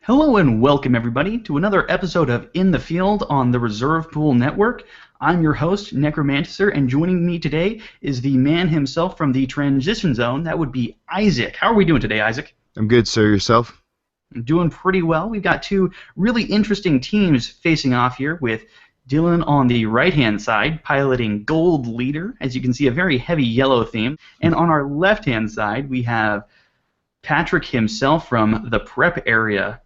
Hello and welcome everybody to another episode of In the Field on the Reserve Pool Network. I'm your host, Necromanticer, and joining me today is the man himself from the transition zone. That would be Isaac. How are we doing today, Isaac? I'm good, sir. Yourself? I'm doing pretty well. We've got two really interesting teams facing off here with Dylan on the right-hand side piloting Gold Leader. As you can see, a very heavy yellow theme. And on our left-hand side, we have Patrick himself from the prep area.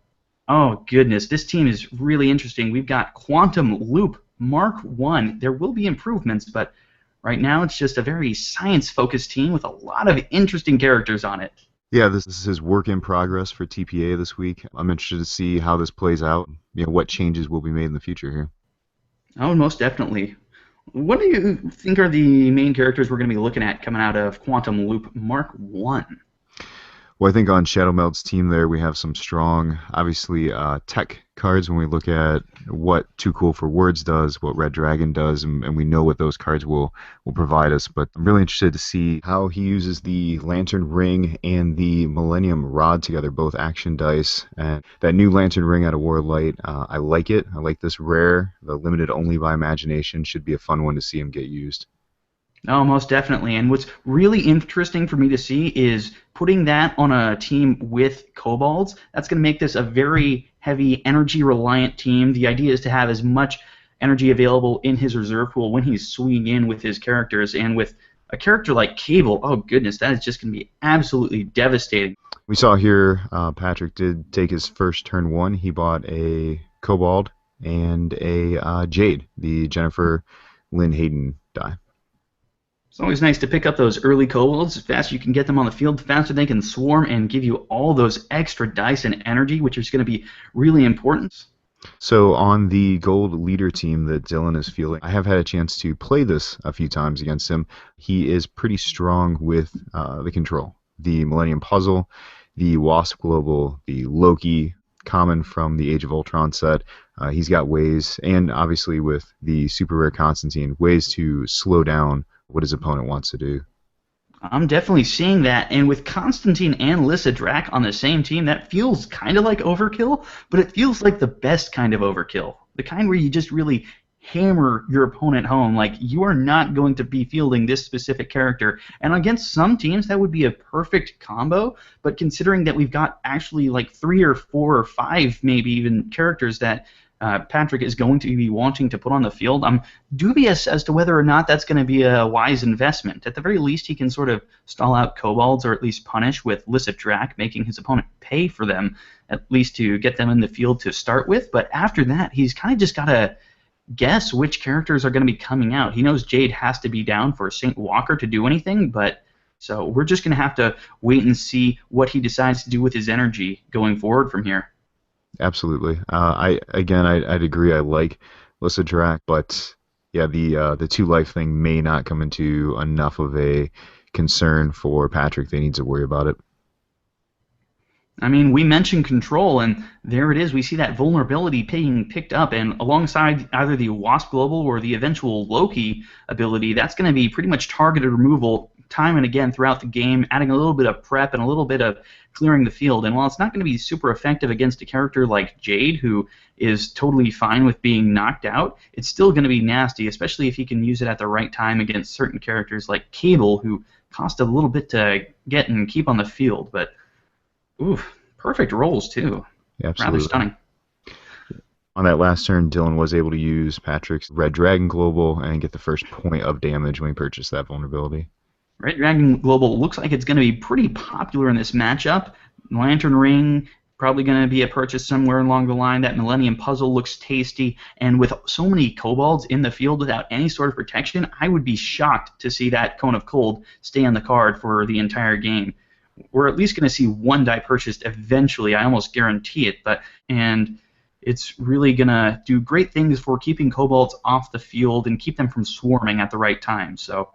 Oh, goodness. This team is really interesting. We've got Quantum Loop MK1. There will be improvements, but right now it's just a very science-focused team with a lot of interesting characters on it. Yeah, this is his work in progress for TPA this week. I'm interested to see how this plays out, what changes will be made in the future here. Oh, most definitely. What do you think are the main characters we're going to be looking at coming out of Quantum Loop MK1? Well, I think on Shadowmeld's team there we have some strong, obviously, tech cards when we look at what Too Cool for Words does, what Red Dragon does, and we know what those cards will provide us. But I'm really interested to see how he uses the Lantern Ring and the Millennium Rod together, both action dice. And that new Lantern Ring out of Warlight, I like it. I like this rare, the limited only by imagination. Should be a fun one to see him get used. Oh, most definitely. And what's really interesting for me to see is putting that on a team with kobolds. That's going to make this a very heavy energy-reliant team. The idea is to have as much energy available in his reserve pool when he's swinging in with his characters. And with a character like Cable, oh goodness, that is just going to be absolutely devastating. We saw here Patrick did take his first turn one. He bought a kobold and a Jade, the Jennifer Lynn Hayden die. It's always nice to pick up those early kobolds. The faster you can get them on the field, the faster they can swarm and give you all those extra dice and energy, which is going to be really important. So on the Gold Leader team that Dylan is fielding, I have had a chance to play this a few times against him. He is pretty strong with the control. The Millennium Puzzle, the Wasp Global, the Loki, common from the Age of Ultron set. He's got ways, and obviously with the Super Rare Constantine, ways to slow down what his opponent wants to do. I'm definitely seeing that, and with Constantine and Lyssa Drac on the same team, that feels kind of like overkill, but it feels like the best kind of overkill. The kind where you just really hammer your opponent home, like you are not going to be fielding this specific character. And against some teams, that would be a perfect combo, but considering that we've got actually like 3 or 4 or 5 maybe even characters that Patrick is going to be wanting to put on the field, I'm dubious as to whether or not that's going to be a wise investment. At the very least, he can sort of stall out kobolds or at least punish with Lyssa Drac, making his opponent pay for them, at least to get them in the field to start with. But after that, he's kind of just got to guess which characters are going to be coming out. He knows Jade has to be down for St. Walker to do anything, but so we're just going to have to wait and see what he decides to do with his energy going forward from here. Absolutely. I'd agree. I like Lyssa Drac, but yeah, the 2-life thing may not come into enough of a concern for Patrick. They need to worry about it. I mean, we mentioned control, and there it is. We see that vulnerability being picked up, and alongside either the Wasp Global or the eventual Loki ability, that's going to be pretty much targeted removal time and again throughout the game, adding a little bit of prep and a little bit of clearing the field. And while it's not going to be super effective against a character like Jade, who is totally fine with being knocked out, it's still going to be nasty, especially if he can use it at the right time against certain characters like Cable, who cost a little bit to get and keep on the field. But, oof, perfect rolls, too. Yeah, absolutely. Rather stunning. On that last turn, Dylan was able to use Patrick's Red Dragon Global and get the first point of damage when he purchased that vulnerability. Red Dragon Global looks like it's going to be pretty popular in this matchup. Lantern Ring, probably going to be a purchase somewhere along the line. That Millennium Puzzle looks tasty. And with so many kobolds in the field without any sort of protection, I would be shocked to see that Cone of Cold stay on the card for the entire game. We're at least going to see one die purchased eventually. I almost guarantee it. And it's really going to do great things for keeping kobolds off the field and keep them from swarming at the right time. So.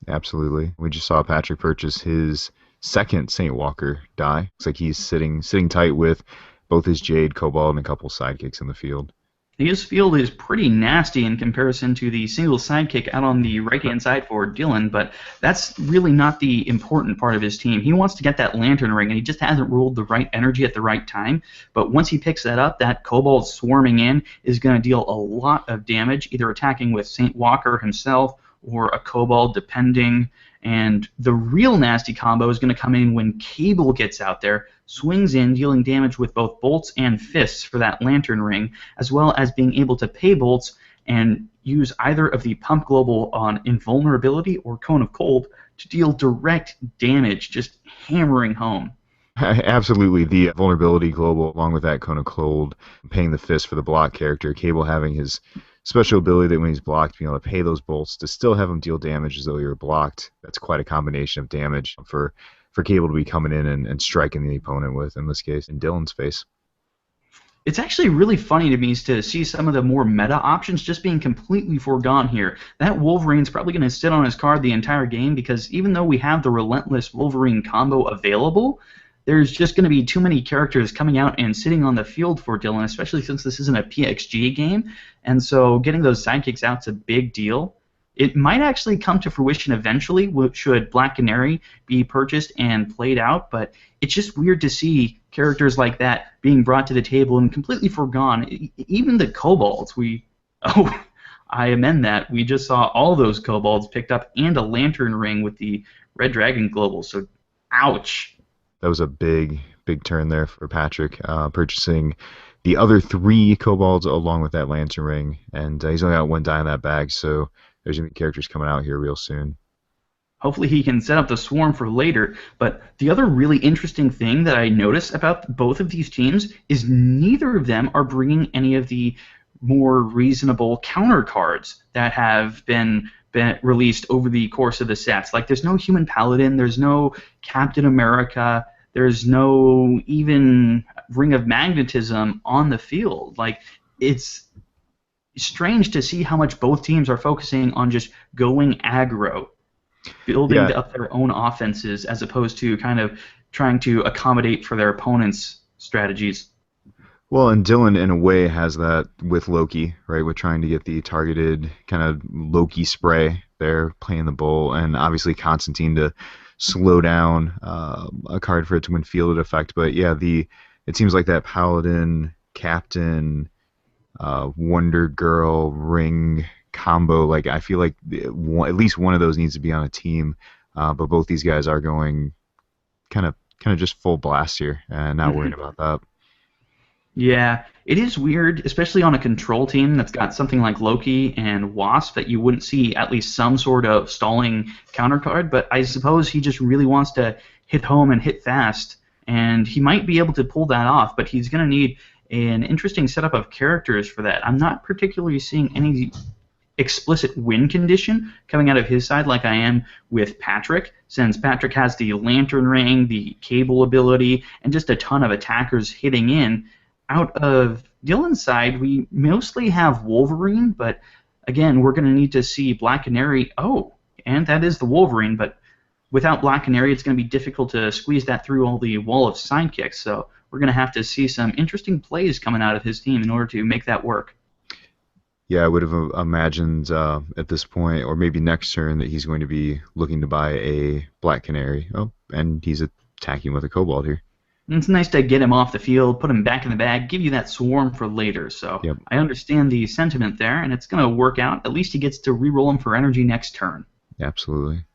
Absolutely. We just saw Patrick purchase his second St. Walker die. Looks like he's sitting tight with both his Jade, Kobold, and a couple sidekicks in the field. His field is pretty nasty in comparison to the single sidekick out on the right-hand side for Dylan, but that's really not the important part of his team. He wants to get that Lantern Ring, and he just hasn't rolled the right energy at the right time. But once he picks that up, that Kobold swarming in is going to deal a lot of damage, either attacking with St. Walker himself or a Kobold, depending. And the real nasty combo is going to come in when Cable gets out there, swings in, dealing damage with both bolts and fists for that Lantern Ring, as well as being able to pay bolts and use either of the Pump Global on Invulnerability or Cone of Cold to deal direct damage, just hammering home. Absolutely, the vulnerability global, along with that Cone of Cold, paying the fist for the block character, Cable having his special ability that when he's blocked, being able to pay those bolts to still have him deal damage as though you were blocked. That's quite a combination of damage for Cable to be coming in and striking the opponent with, in this case, in Dylan's face. It's actually really funny to me to see some of the more meta options just being completely foregone here. That Wolverine's probably going to sit on his card the entire game because even though we have the Relentless Wolverine combo available, there's just going to be too many characters coming out and sitting on the field for Dylan, especially since this isn't a PXG game. And so getting those sidekicks out is a big deal. It might actually come to fruition eventually should Black Canary be purchased and played out, but it's just weird to see characters like that being brought to the table and completely forgone. Even the Kobolds, I amend that. We just saw all those Kobolds picked up and a Lantern Ring with the Red Dragon Global, so ouch. That was a big turn there for Patrick, purchasing the other 3 Kobolds along with that Lantern Ring, and he's only got 1 die in that bag, so there's going to be characters coming out here real soon. Hopefully he can set up the swarm for later, but the other really interesting thing that I notice about both of these teams is neither of them are bringing any of the more reasonable counter cards that have been released over the course of the sets. Like there's no Human Paladin, there's no Captain America, there's no even Ring of Magnetism on the field. Like it's strange to see how much both teams are focusing on just going aggro, building up their own offenses as opposed to kind of trying to accommodate for their opponents' strategies. Well, and Dylan, in a way, has that with Loki, right? With trying to get the targeted kind of Loki spray there, playing the bull, and obviously Constantine to slow down a card for it to win fielded effect. But yeah, it seems like that Paladin, Captain, Wonder Girl, Ring combo, like I feel like at least one of those needs to be on a team, but both these guys are going kind of just full blast here and not worried about that. Yeah, it is weird, especially on a control team that's got something like Loki and Wasp, that you wouldn't see at least some sort of stalling counter card, but I suppose he just really wants to hit home and hit fast, and he might be able to pull that off, but he's going to need an interesting setup of characters for that. I'm not particularly seeing any explicit win condition coming out of his side like I am with Patrick, since Patrick has the Lantern Ring, the Cable ability, and just a ton of attackers hitting in. Out of Dylan's side, we mostly have Wolverine, but again, we're going to need to see Black Canary. Oh, and that is the Wolverine, but without Black Canary, it's going to be difficult to squeeze that through all the wall of sidekicks, so we're going to have to see some interesting plays coming out of his team in order to make that work. Yeah, I would have imagined at this point, or maybe next turn, that he's going to be looking to buy a Black Canary. Oh, and he's attacking with a Kobold here. And it's nice to get him off the field, put him back in the bag, give you that swarm for later. So yep. I understand the sentiment there, and it's going to work out. At least he gets to re-roll him for energy next turn. Absolutely.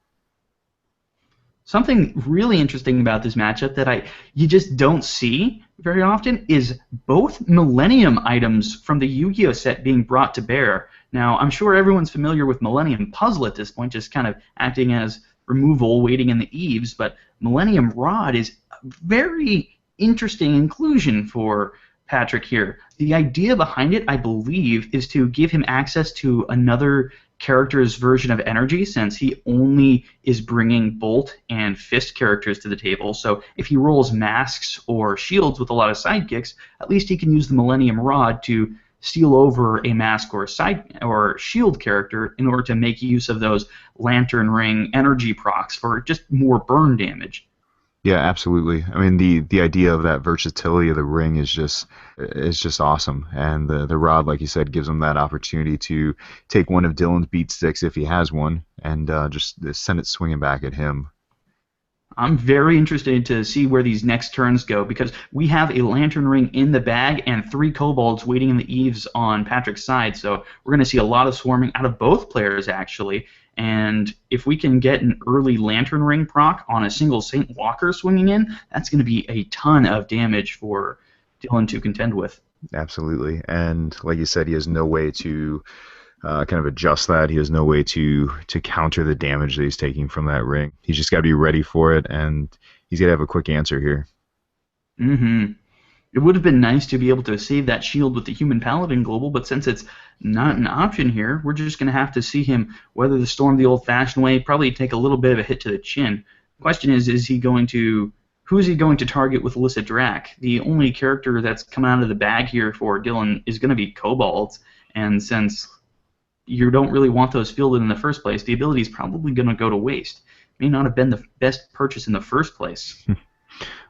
Something really interesting about this matchup that you just don't see very often is both Millennium items from the Yu-Gi-Oh set being brought to bear. Now, I'm sure everyone's familiar with Millennium Puzzle at this point, just kind of acting as removal, waiting in the eaves, but Millennium Rod is a very interesting inclusion for Patrick here. The idea behind it, I believe, is to give him access to another character's version of energy, since he only is bringing Bolt and Fist characters to the table. So if he rolls masks or shields with a lot of sidekicks, at least he can use the Millennium Rod to steal over a mask or shield character in order to make use of those Lantern Ring energy procs for just more burn damage. Yeah, absolutely. I mean, the idea of that versatility of the ring is just awesome, and the rod, like you said, gives him that opportunity to take one of Dylan's beat sticks if he has one, and just send it swinging back at him. I'm very interested to see where these next turns go because we have a lantern ring in the bag and 3 kobolds waiting in the eaves on Patrick's side. So we're going to see a lot of swarming out of both players actually. And if we can get an early lantern ring proc on a single Saint Walker swinging in, that's going to be a ton of damage for Dylan to contend with. Absolutely, and like you said, he has no way to kind of adjust that. He has no way to counter the damage that he's taking from that ring. He's just got to be ready for it, and he's got to have a quick answer here. Mm-hmm. It would have been nice to be able to save that shield with the human paladin global, but since it's not an option here, we're just going to have to see him weather the storm the old-fashioned way, probably take a little bit of a hit to the chin. The question is he going to, who is he going to target with Illicit Drac? The only character that's coming out of the bag here for Dylan is going to be Kobolds, and since you don't really want those fielded in the first place, the ability is probably going to go to waste. May not have been the best purchase in the first place.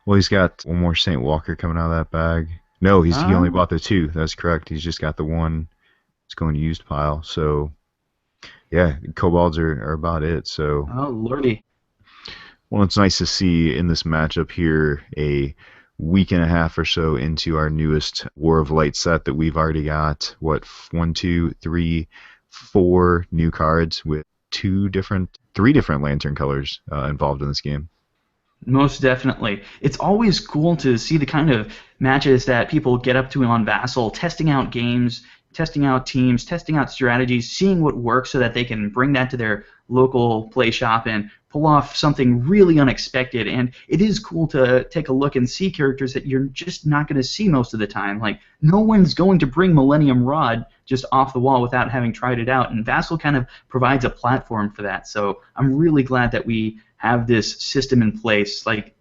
Well, he's got one more Saint Walker coming out of that bag. No, he only Ah, bought the two. That's correct. He's just got the one. It's going to used pile. So yeah, kobolds are about it. So oh, lordy. well, it's nice to see in this matchup here a week and a half or so into our newest War of Light set that we've already got what one, two, three, four new cards with three different lantern colors involved in this game. Most definitely. It's always cool to see the kind of matches that people get up to on Vassal, testing out games, testing out teams, testing out strategies, seeing what works so that they can bring that to their local play shop and pull off something really unexpected. And it is cool to take a look and see characters that you're just not going to see most of the time. Like, no one's going to bring Millennium Rod just off the wall without having tried it out. And Vassal kind of provides a platform for that. So I'm really glad that we have this system in place. Like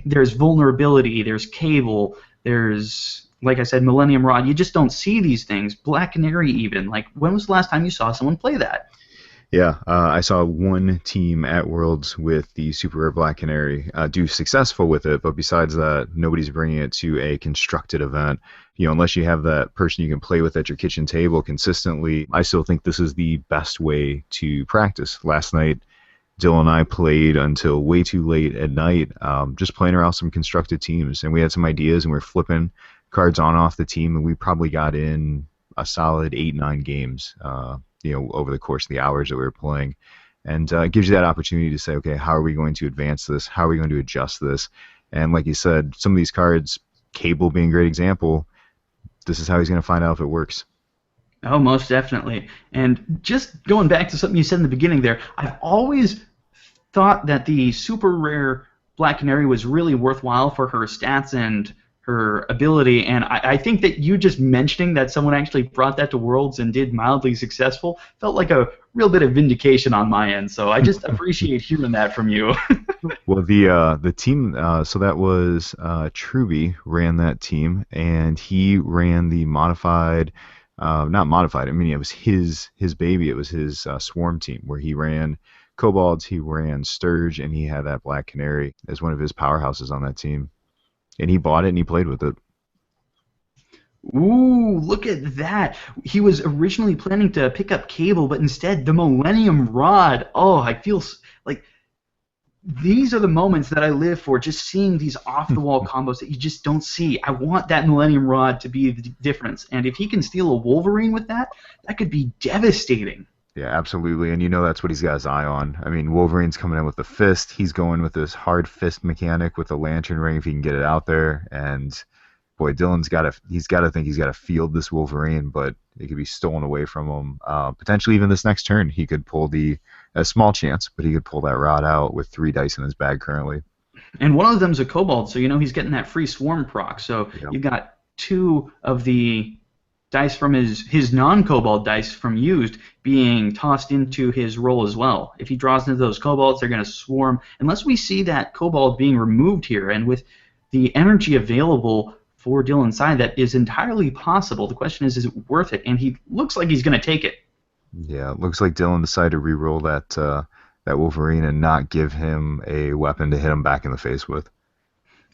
there's vulnerability, there's cable, there's like I said, Millennium Rod. You just don't see these things. Black Canary even. Like when was the last time you saw someone play that? Yeah, I saw one team at Worlds with the Super Rare Black Canary do successful with it, but besides that, nobody's bringing it to a constructed event. Unless you have that person you can play with at your kitchen table consistently, I still think this is the best way to practice. Last night, Dylan and I played until way too late at night, just playing around some constructed teams, and we had some ideas, and we were flipping cards on off the team, and we probably got in a solid 8, 9 games. Over the course of the hours that we were playing. And it gives you that opportunity to say, okay, how are we going to advance this? How are we going to adjust this? And like you said, some of these cards, Cable being a great example, this is how he's going to find out if it works. Oh, most definitely. And just going back to something you said in the beginning there, I've always thought that the super rare Black Canary was really worthwhile for her stats and her ability, and I think that you just mentioning that someone actually brought that to Worlds and did mildly successful felt like a real bit of vindication on my end. So I just appreciate hearing that from you. Well, the team, so that was Truby ran that team, and he ran the modified, not modified. I mean, it was his baby. It was his swarm team where he ran Kobolds, he ran Sturge, and he had that Black Canary as one of his powerhouses on that team. And he bought it and he played with it. Ooh, look at that. He was originally planning to pick up Cable, but instead the Millennium Rod. Oh, I feel like these are the moments that I live for, just seeing these off-the-wall combos that you just don't see. I want that Millennium Rod to be the difference. And if he can steal a Wolverine with that, that could be devastating. Yeah, absolutely. And that's what he's got his eye on. I mean, Wolverine's coming in with the fist. He's going with this hard fist mechanic with the lantern ring if he can get it out there. And boy, he's got to think he's got to field this Wolverine, but it could be stolen away from him. Potentially even this next turn, he could pull a small chance, but he could pull that rod out with 3 dice in his bag currently. And one of them's a Kobold, so he's getting that free Swarm proc. So Yep. you've got 2 of the dice from his non-Kobold dice from used being tossed into his roll as well. If he draws into those Kobolds, they're going to swarm. Unless we see that Kobold being removed here, and with the energy available for Dylan's side, that is entirely possible. The question is it worth it? And he looks like he's going to take it. Yeah, it looks like Dylan decided to re-roll that Wolverine and not give him a weapon to hit him back in the face with.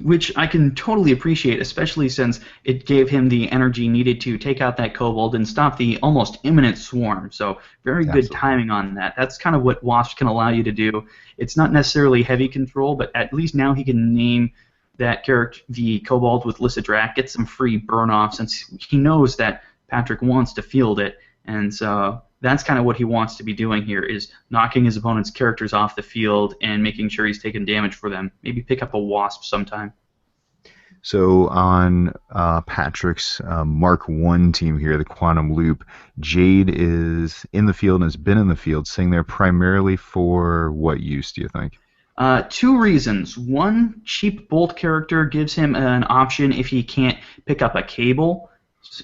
Which I can totally appreciate, especially since it gave him the energy needed to take out that kobold and stop the almost imminent swarm. So very good Absolutely. timing on that. That's kind of what Wasp can allow you to do. It's not necessarily heavy control, but at least now he can name that character, the kobold with Lysidrak, get some free burn off since he knows that Patrick wants to field it, and so that's kind of what he wants to be doing here is knocking his opponent's characters off the field and making sure he's taking damage for them. Maybe pick up a Wasp sometime. So on Patrick's Mark 1 team here, the Quantum Loop, Jade is in the field and has been in the field, sitting there primarily for what use, do you think? Two reasons. One, cheap bolt character gives him an option if he can't pick up a cable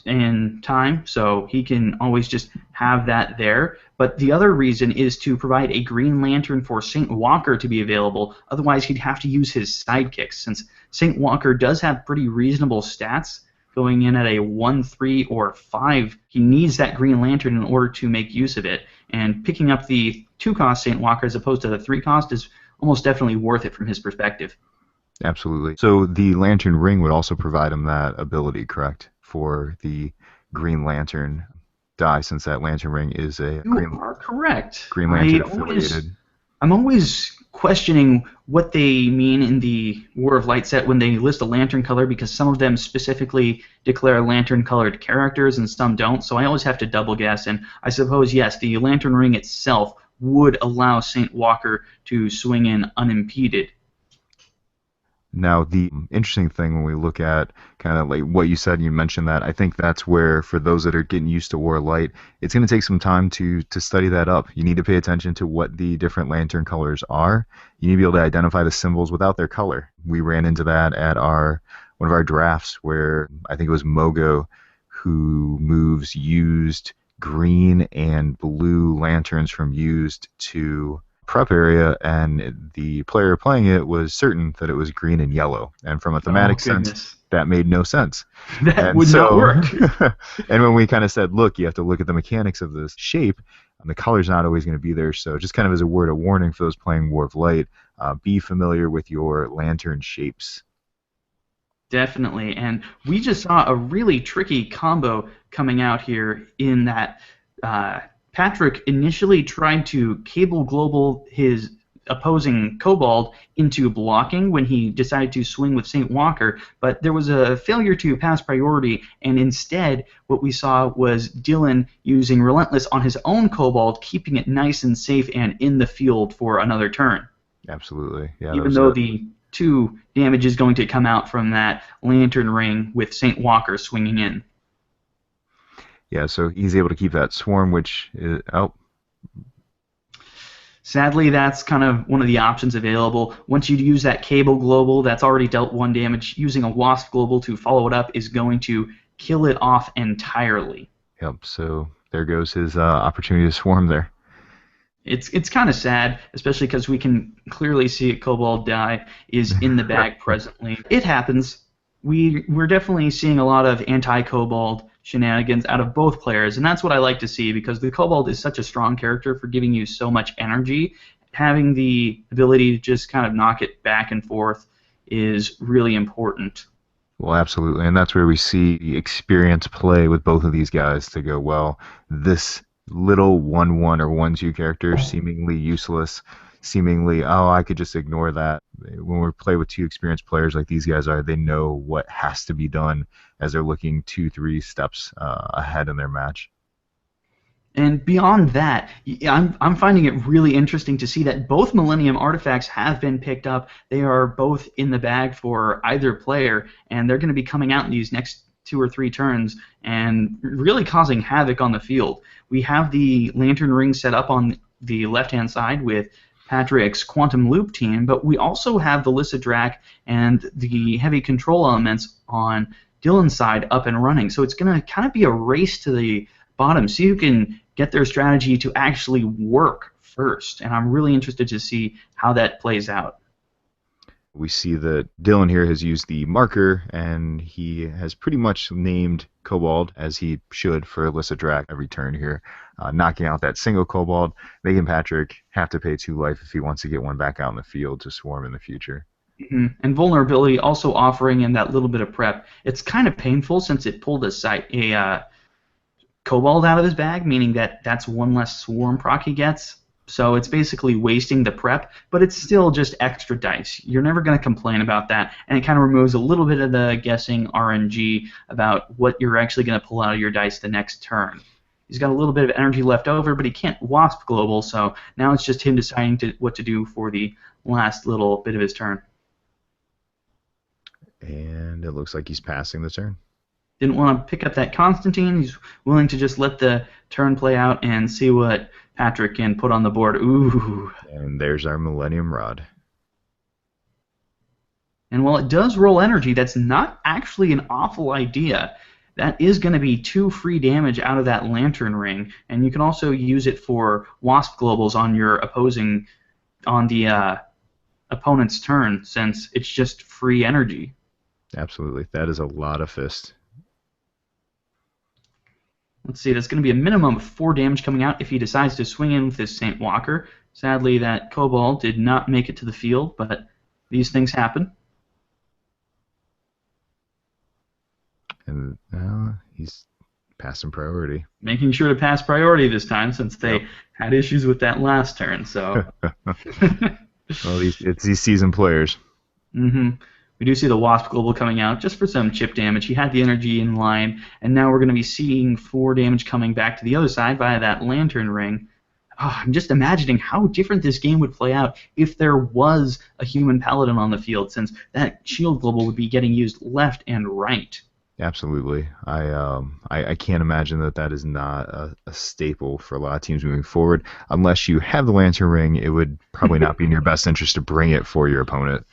in time, so he can always just have that there. But the other reason is to provide a Green Lantern for Saint Walker to be available. Otherwise, he'd have to use his sidekicks, since Saint Walker does have pretty reasonable stats. Going in at a 1, 3, or 5, he needs that Green Lantern in order to make use of it. And picking up the 2-cost Saint Walker as opposed to the 3-cost is almost definitely worth it from his perspective. Absolutely. So the Lantern Ring would also provide him that ability, correct? For the Green Lantern die, since that Lantern Ring is a You are correct. Green Lantern affiliated. I'm always questioning what they mean in the War of Light set when they list a lantern color, because some of them specifically declare lantern-colored characters and some don't. So I always have to double guess. And I suppose yes, the Lantern Ring itself would allow Saint Walker to swing in unimpeded. Now, the interesting thing when we look at kind of like what you said, you mentioned that, I think that's where, for those that are getting used to War Light, it's going to take some time to study that up. You need to pay attention to what the different lantern colors are. You need to be able to identify the symbols without their color. We ran into that at one of our drafts where I think it was Mogo who moves used green and blue lanterns from used to prep area, and the player playing it was certain that it was green and yellow. And from a Oh, thematic sense, goodness. that made no sense. That And would not so, work. and when we kind of said, look, you have to look at the mechanics of this shape, and the color's not always going to be there. So just kind of as a word of warning for those playing War of Light, be familiar with your lantern shapes. Definitely. And we just saw a really tricky combo coming out here in that Patrick initially tried to cable global his opposing Kobold into blocking when he decided to swing with St. Walker, but there was a failure to pass priority, and instead what we saw was Dylan using Relentless on his own Kobold, keeping it nice and safe and in the field for another turn. Absolutely. Yeah, that Even was though a the 2 damage is going to come out from that Lantern Ring with St. Walker swinging in. yeah. So he's able to keep that swarm, which is, oh, Sadly, that's kind of one of the options available. Once you use that Cable Global that's already dealt 1 damage, using a Wasp Global to follow it up is going to kill it off entirely. yep. So there goes his opportunity to swarm there. It's kind of sad, especially because we can clearly see it. Kobold Die is in the bag presently. It happens. We're definitely seeing a lot of anti-Kobold shenanigans out of both players, and that's what I like to see, because the Kobold is such a strong character for giving you so much energy. Having the ability to just kind of knock it back and forth is really important. Well, absolutely, and that's where we see the experience play with both of these guys to go, well, this little 1/1 or 1/2 character, seemingly useless, seemingly, oh, I could just ignore that. When we play with 2 experienced players like these guys are, they know what has to be done as they're looking 2, 3 steps ahead in their match. And beyond that, I'm finding it really interesting to see that both Millennium artifacts have been picked up. They are both in the bag for either player, and they're going to be coming out in these next 2 or 3 turns and really causing havoc on the field. We have the Lantern Ring set up on the left-hand side with Patrick's Quantum Loop team, but we also have the Lysidrak and the heavy control elements on Dylan's side up and running. So it's going to kind of be a race to the bottom, see who can get their strategy to actually work first. And I'm really interested to see how that plays out. We see that Dylan here has used the marker, and he has pretty much named Kobold, as he should, for Alyssa Drac every turn here. knocking out that single Kobold, making Patrick have to pay 2 life if he wants to get one back out in the field to swarm in the future. And vulnerability also offering in that little bit of prep. It's kind of painful since it pulled a Cobalt out of his bag, meaning that that's one less swarm proc he gets. So it's basically wasting the prep, but it's still just extra dice. You're never going to complain about that, and it kind of removes a little bit of the guessing RNG about what you're actually going to pull out of your dice the next turn. He's got a little bit of energy left over, but he can't Wasp Global, so now it's just him deciding what to do for the last little bit of his turn. And it looks like he's passing the turn. Didn't want to pick up that Constantine. He's willing to just let the turn play out and see what Patrick can put on the board. Ooh. And there's our Millennium Rod. And while it does roll energy, that's not actually an awful idea. That is going to be 2 free damage out of that Lantern Ring, and you can also use it for Wasp Globals on your opponent's turn, since it's just free energy. Absolutely. That is a lot of fist. Let's see, that's going to be a minimum of 4 damage coming out if he decides to swing in with his Saint Walker. Sadly, that Kobold did not make it to the field, but these things happen. And he's passing priority. Making sure to pass priority this time, since they had issues with that last turn. So. Well, it's these seasoned players. We do see the Wasp Global coming out just for some chip damage. He had the energy in line, and now we're going to be seeing 4 damage coming back to the other side via that Lantern Ring. Oh, I'm just imagining how different this game would play out if there was a human Paladin on the field, since that Shield Global would be getting used left and right. Absolutely. I can't imagine that is not a staple for a lot of teams moving forward. Unless you have the Lantern Ring, it would probably not be in your best interest to bring it for your opponent.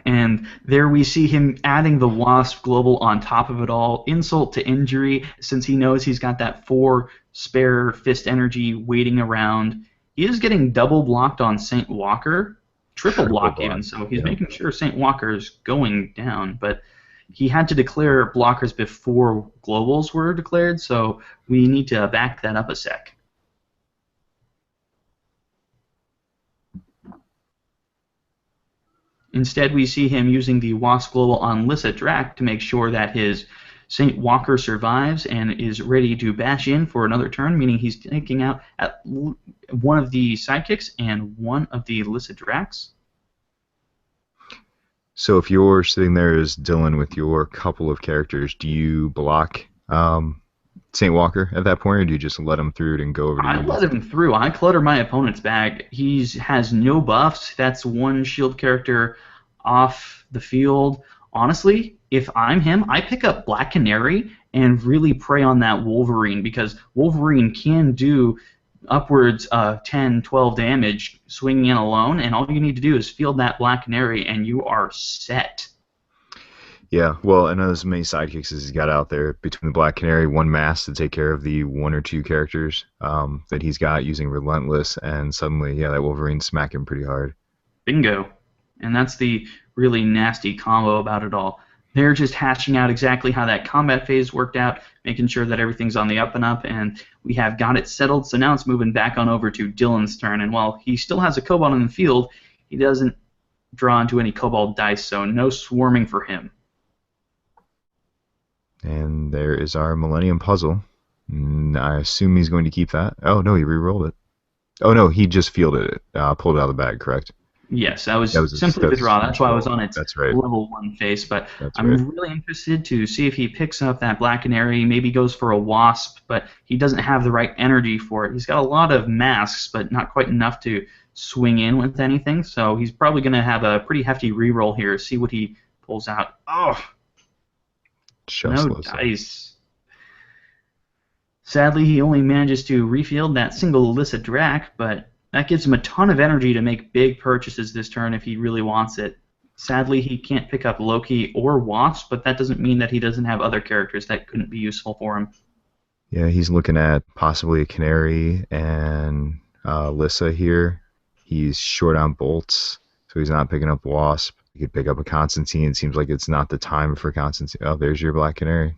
And there we see him adding the Wasp Global on top of it all. Insult to injury, since he knows he's got that 4 spare fist energy waiting around. He is getting double blocked on Saint Walker, triple block even, so he's making sure Saint Walker is going down. But he had to declare blockers before globals were declared, so we need to back that up a sec. Instead, we see him using the Wasp Global on Lissa Drac to make sure that his Saint Walker survives and is ready to bash in for another turn, meaning he's taking out at one of the sidekicks and one of the Lissa Dracs. So if you're sitting there as Dylan with your couple of characters, do you block Saint Walker at that point, or do you just let him through it and go over to you? I let him through. I clutter my opponent's bag. He has no buffs. That's one shield character off the field. Honestly, if I'm him, I pick up Black Canary and really prey on that Wolverine, because Wolverine can do upwards of 10, 12 damage swinging in alone, and all you need to do is field that Black Canary and you are set. Yeah, well, and as many sidekicks as he's got out there, between the Black Canary, one mass to take care of the 1 or 2 characters that he's got using Relentless, and suddenly, that Wolverine's smacking pretty hard. Bingo. And that's the really nasty combo about it all. They're just hashing out exactly how that combat phase worked out, making sure that everything's on the up and up, and we have got it settled, so now it's moving back on over to Dylan's turn, and while he still has a Kobold in the field, he doesn't draw into any Kobold dice, so no swarming for him. And there is our Millennium Puzzle. I assume he's going to keep that. Oh, no, he re-rolled it. Oh, no, he just fielded it. Pulled it out of the bag, correct? Yes, that was simply the draw. That's why I was on its level 1 face. But I'm really interested to see if he picks up that Black Canary, maybe goes for a Wasp, but he doesn't have the right energy for it. He's got a lot of masks, but not quite enough to swing in with anything. So he's probably going to have a pretty hefty reroll here, see what he pulls out. Oh! No dice. Sadly, he only manages to refield that single Alyssa Drac, but that gives him a ton of energy to make big purchases this turn if he really wants it. Sadly, he can't pick up Loki or Wasp, but that doesn't mean that he doesn't have other characters that couldn't be useful for him. Yeah, he's looking at possibly a Canary and Alyssa here. He's short on bolts, so he's not picking up Wasp. You could pick up a Constantine. It seems like it's not the time for Constantine. Oh, there's your Black Canary.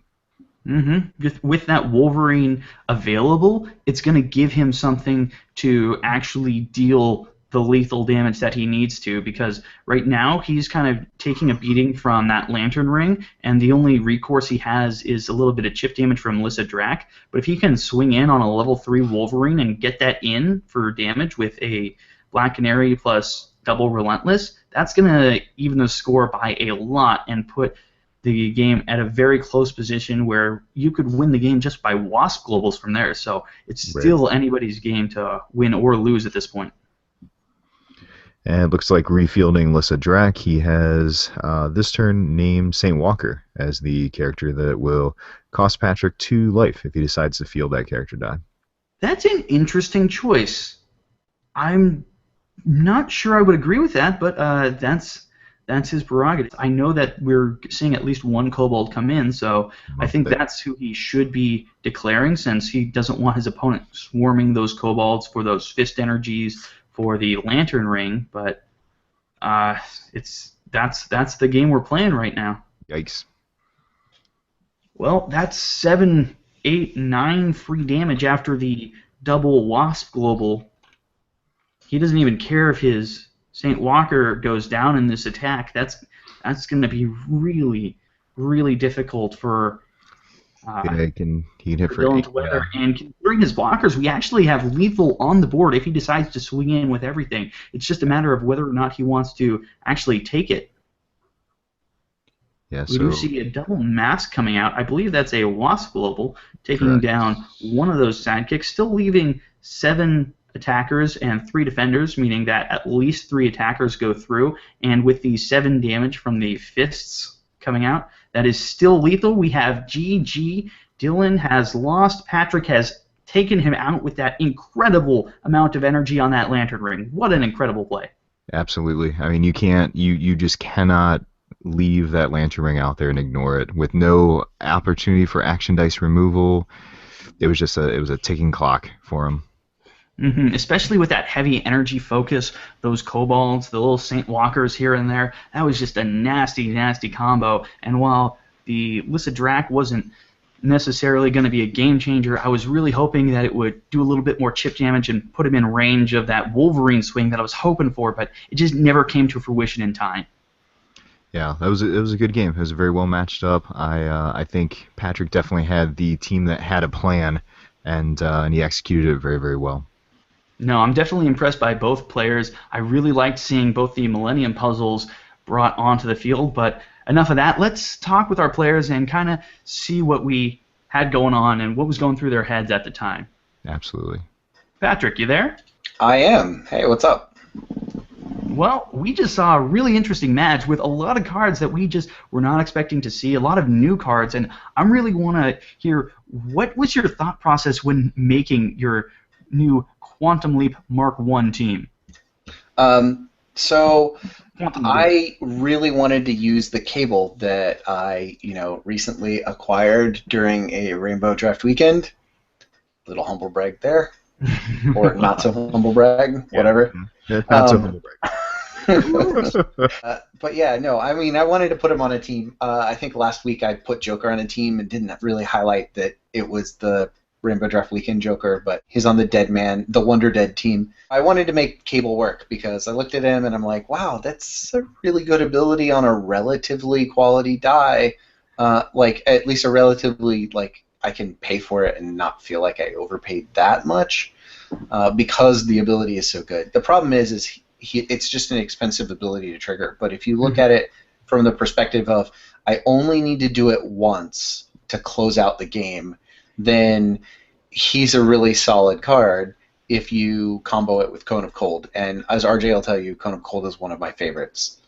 With that Wolverine available, it's going to give him something to actually deal the lethal damage that he needs to, because right now he's kind of taking a beating from that Lantern Ring, and the only recourse he has is a little bit of chip damage from Melissa Drac. But if he can swing in on a level 3 Wolverine and get that in for damage with a Black Canary plus double Relentless, that's going to even the score by a lot and put the game at a very close position where you could win the game just by Wasp globals from there. So it's still anybody's game to win or lose at this point. And it looks like refielding Lissa Drac, he has this turn named Saint Walker as the character that will cost Patrick 2 life if he decides to field that character die. That's an interesting choice. I'm not sure I would agree with that, but that's his prerogative. I know that we're seeing at least one kobold come in, so I think that's who he should be declaring, since he doesn't want his opponent swarming those kobolds for those fist energies for the Lantern Ring. But that's the game we're playing right now. Yikes. Well, that's 7, 8, 9 free damage after the double Wasp global. He doesn't even care if his Saint Walker goes down in this attack. That's going to be really, really difficult for he can hit for Dylan to weather. And considering his blockers, we actually have lethal on the board if he decides to swing in with everything. It's just a matter of whether or not he wants to actually take it. Yeah, we do see a double mask coming out. I believe that's a Wasp global, taking down one of those sidekicks, still leaving 7 attackers and 3 defenders, meaning that at least 3 attackers go through. And with the 7 damage from the fists coming out, that is still lethal. We have GG. Dylan has lost. Patrick has taken him out with that incredible amount of energy on that Lantern Ring. What an incredible play. Absolutely. I mean, you just cannot leave that Lantern Ring out there and ignore it. With no opportunity for action dice removal, it was a ticking clock for him. Especially with that heavy energy focus, those kobolds, the little Saint Walkers here and there, that was just a nasty, nasty combo. And while the Lissa Drac wasn't necessarily going to be a game changer, I was really hoping that it would do a little bit more chip damage and put him in range of that Wolverine swing that I was hoping for, but it just never came to fruition in time. Yeah, it was a good game. It was very well matched up. I think Patrick definitely had the team that had a plan, and he executed it very, very well. No, I'm definitely impressed by both players. I really liked seeing both the Millennium Puzzles brought onto the field, but enough of that. Let's talk with our players and kind of see what we had going on and what was going through their heads at the time. Absolutely. Patrick, you there? I am. Hey, what's up? Well, we just saw a really interesting match with a lot of cards that we just were not expecting to see, a lot of new cards, and I really want to hear, what was your thought process when making your new Quantum Leap Mark 1 team? So I really wanted to use the cable that I, recently acquired during a Rainbow Draft weekend. Little humble brag there, or not so humble brag, whatever. Not so humble brag. But yeah, no, I mean, I wanted to put him on a team. I think last week I put Joker on a team and didn't really highlight that it was the Rainbow Draft Weekend Joker, but he's on the Wonder Dead team. I wanted to make Cable work because I looked at him and I'm like, wow, that's a really good ability on a relatively quality die. At least a relatively, I can pay for it and not feel like I overpaid that much because the ability is so good. The problem is it's just an expensive ability to trigger, but if you look at it from the perspective of I only need to do it once to close out the game, then he's a really solid card if you combo it with Cone of Cold. And as RJ will tell you, Cone of Cold is one of my favorites.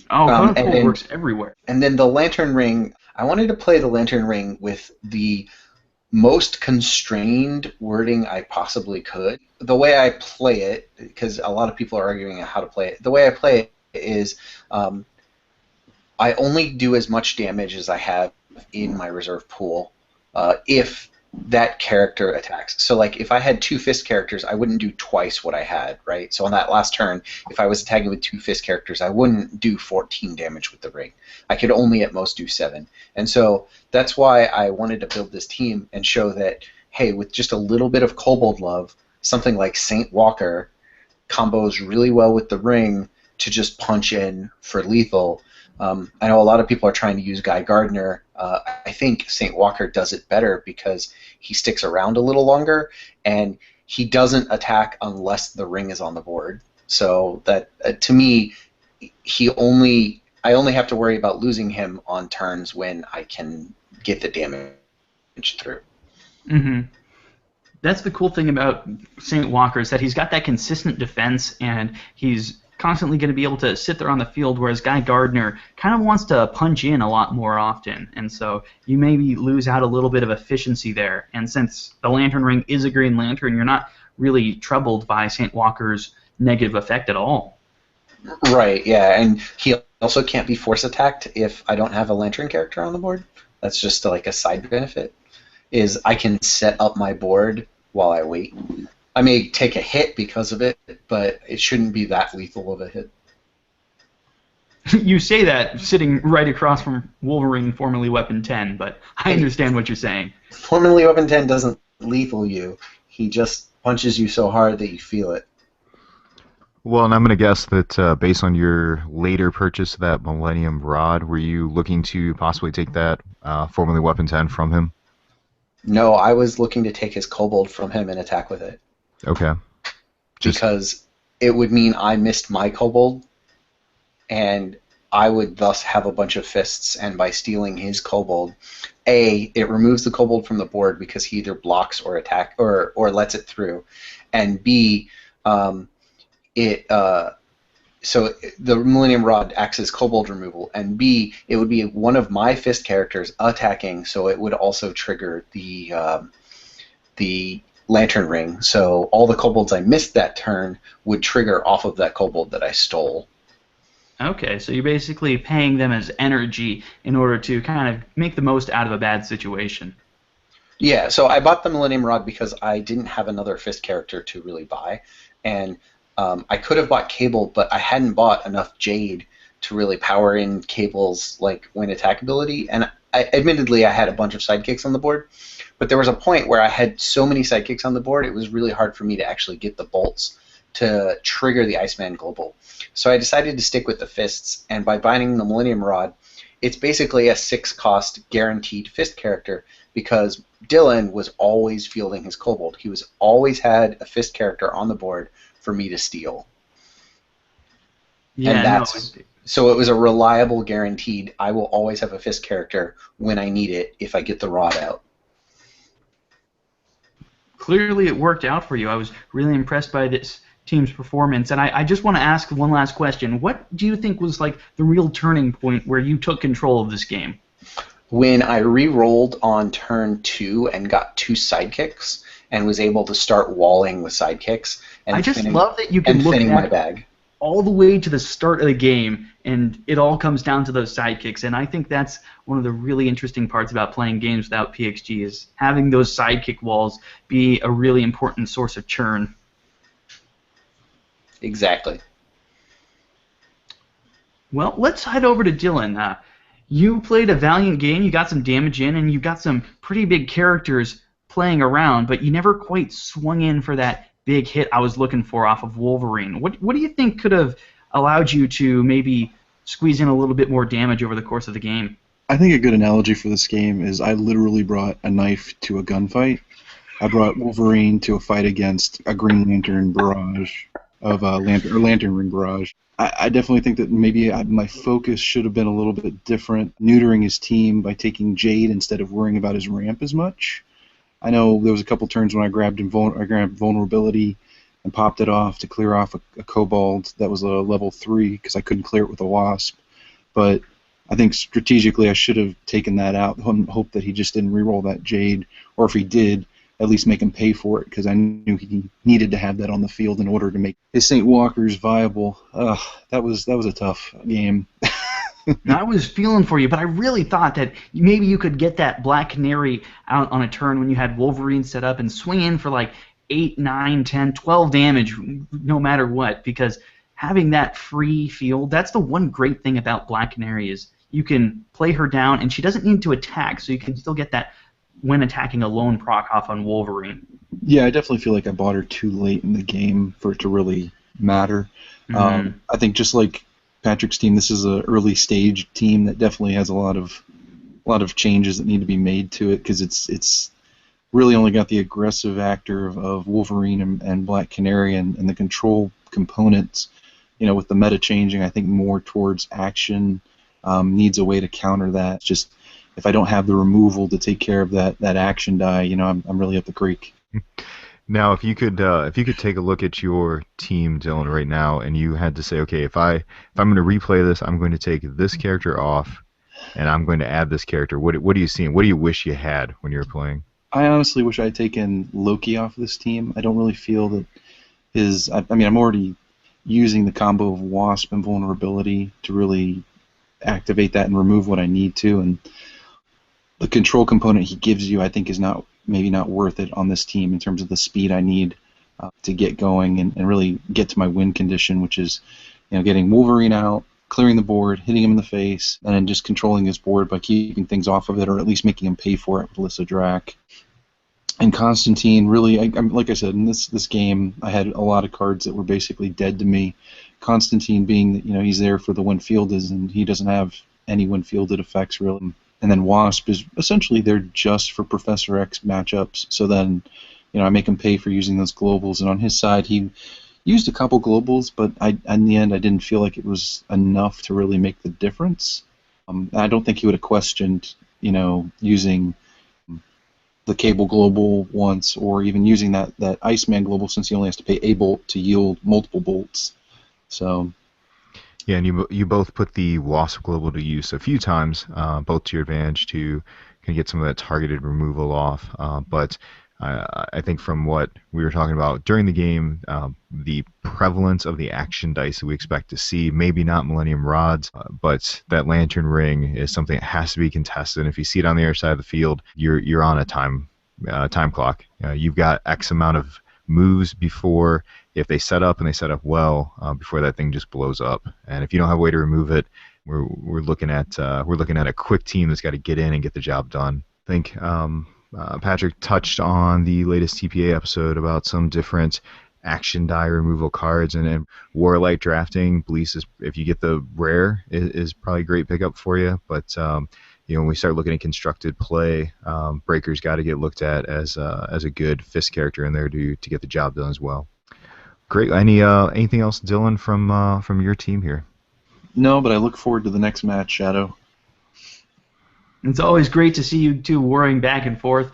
Oh, Cone of Cold works everywhere. And then the Lantern Ring, I wanted to play the Lantern Ring with the most constrained wording I possibly could. The way I play it, because a lot of people are arguing how to play it, the way I play it is I only do as much damage as I have in my reserve pool. If that character attacks. So like if I had two fist characters, I wouldn't do twice what I had, right? So on that last turn, if I was attacking with two fist characters, I wouldn't do 14 damage with the ring. I could only at most do 7. And so that's why I wanted to build this team and show that, hey, with just a little bit of Kobold love, something like Saint Walker combos really well with the ring to just punch in for lethal. I know a lot of people are trying to use Guy Gardner. I think St. Walker does it better because he sticks around a little longer, and he doesn't attack unless the ring is on the board. So that, to me, I only have to worry about losing him on turns when I can get the damage through. Mm-hmm. That's the cool thing about St. Walker is that he's got that consistent defense, and he's constantly going to be able to sit there on the field, whereas Guy Gardner kind of wants to punch in a lot more often, and so you maybe lose out a little bit of efficiency there. And since the Lantern Ring is a Green Lantern, you're not really troubled by St. Walker's negative effect at all. Right, yeah, and he also can't be force attacked if I don't have a Lantern character on the board. That's just like a side benefit, is I can set up my board while I wait. I may take a hit because of it, but it shouldn't be that lethal of a hit. You say that sitting right across from Wolverine, formerly Weapon 10, but I understand what you're saying. Formerly Weapon 10 doesn't lethal you. He just punches you so hard that you feel it. Well, and I'm going to guess that based on your later purchase of that Millennium Rod, were you looking to possibly take that formerly Weapon 10 from him? No, I was looking to take his Kobold from him and attack with it. Okay. Because it would mean I missed my Kobold, and I would thus have a bunch of fists, and by stealing his Kobold, A, it removes the Kobold from the board because he either blocks or attack or lets it through, and B, so the Millennium Rod acts as Kobold removal, and B, it would be one of my fist characters attacking, so it would also trigger the Lantern Ring. So all the Kobolds I missed that turn would trigger off of that Kobold that I stole. Okay, so you're basically paying them as energy in order to kind of make the most out of a bad situation. Yeah, so I bought the Millennium Rod because I didn't have another fist character to really buy, and I could have bought Cable, but I hadn't bought enough Jade to really power in Cable's like win attack ability, and admittedly I had a bunch of sidekicks on the board, but there was a point where I had so many sidekicks on the board it was really hard for me to actually get the bolts to trigger the Iceman Global. So I decided to stick with the fists, and by buying the Millennium Rod, it's basically a 6-cost guaranteed fist character because Dylan was always fielding his Kobold. He was always had a fist character on the board for me to steal. Yeah, and that's, so it was a reliable guaranteed, I will always have a fist character when I need it if I get the rod out. Clearly it worked out for you. I was really impressed by this team's performance, and I just want to ask one last question. What do you think was like the real turning point where you took control of this game? When I re-rolled on turn 2 and got 2 sidekicks and was able to start walling with sidekicks. And I just love that you can look at my back bag all the way to the start of the game, and it all comes down to those sidekicks. And I think that's one of the really interesting parts about playing games without PXG is having those sidekick walls be a really important source of churn. Exactly. Well, let's head over to Dylan. You played a valiant game, you got some damage in, and you got some pretty big characters playing around, but you never quite swung in for that big hit I was looking for off of Wolverine. What do you think could have allowed you to maybe squeeze in a little bit more damage over the course of the game? I think a good analogy for this game is I literally brought a knife to a gunfight. I brought Wolverine to a fight against a Green Lantern barrage of Lantern Ring barrage. I definitely think that maybe my focus should have been a little bit different, neutering his team by taking Jade instead of worrying about his ramp as much. I know there was a couple turns when I grabbed vulnerability and popped it off to clear off a Kobold that was a level 3 because I couldn't clear it with a Wasp. But I think strategically I should have taken that out and hoped that he just didn't reroll that Jade, or if he did, at least make him pay for it because I knew he needed to have that on the field in order to make his St. Walkers viable. That was a tough game. And I was feeling for you, but I really thought that maybe you could get that Black Canary out on a turn when you had Wolverine set up and swing in for like 8, 9, 10, 12 damage no matter what, because having that free field, that's the one great thing about Black Canary is you can play her down and she doesn't need to attack, so you can still get that when attacking a lone proc off on Wolverine. Yeah, I definitely feel like I bought her too late in the game for it to really matter. I think just like Patrick's team, this is an early stage team that definitely has a lot of changes that need to be made to it because it's really only got the aggressive actor of Wolverine and Black Canary and the control components. With the meta changing, I think more towards action needs a way to counter that. It's just if I don't have the removal to take care of that action die, I'm really up the creek. Now, if you could take a look at your team, Dylan, right now, and you had to say, okay, if I'm going to replay this, I'm going to take this character off, and I'm going to add this character. What are you seeing? What do you wish you had when you were playing? I honestly wish I had taken Loki off this team. I don't really feel that I'm already using the combo of Wasp and Vulnerability to really activate that and remove what I need to, and the control component he gives you, I think, is maybe not worth it on this team in terms of the speed I need to get going and really get to my win condition, which is getting Wolverine out, clearing the board, hitting him in the face, and then just controlling his board by keeping things off of it or at least making him pay for it with Alyssa Drac. And Constantine, really, like I said, in this game, I had a lot of cards that were basically dead to me. Constantine being that he's there for the when field is, and he doesn't have any when fielded effects really. And then Wasp is essentially there just for Professor X matchups. So then, I make him pay for using those globals. And on his side, he used a couple globals, but in the end, I didn't feel like it was enough to really make the difference. I don't think he would have questioned, using the Cable global once, or even using that Iceman global, since he only has to pay a bolt to yield multiple bolts. So. Yeah, and you both put the Wasp global to use a few times, both to your advantage to kind of get some of that targeted removal off. But I think from what we were talking about during the game, the prevalence of the action dice that we expect to see, maybe not Millennium Rods, but that Lantern Ring is something that has to be contested. And if you see it on the other side of the field, you're on a time clock. You've got X amount of moves before, if they set up and they set up well, before that thing just blows up. And if you don't have a way to remove it, we're looking at a quick team that's got to get in and get the job done. I think Patrick touched on the latest TPA episode about some different action die removal cards, and Warlight drafting. Blease is, if you get the rare, is probably a great pickup for you. But when we start looking at constructed play, Breaker's got to get looked at as a good fist character in there to get the job done as well. Great. Anything else, Dylan, from your team here? No, but I look forward to the next match, Shadow. It's always great to see you two warring back and forth.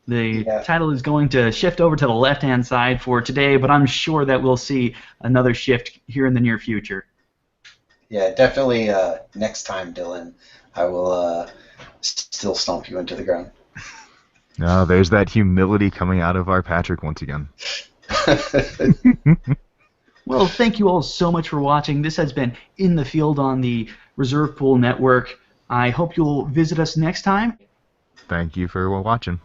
The title is going to shift over to the left-hand side for today, but I'm sure that we'll see another shift here in the near future. Yeah, definitely next time, Dylan, I will still stomp you into the ground. No, there's that humility coming out of our Patrick once again. Well, thank you all so much for watching. This has been In the Field on the Reserve Pool Network. I hope you'll visit us next time. Thank you for watching.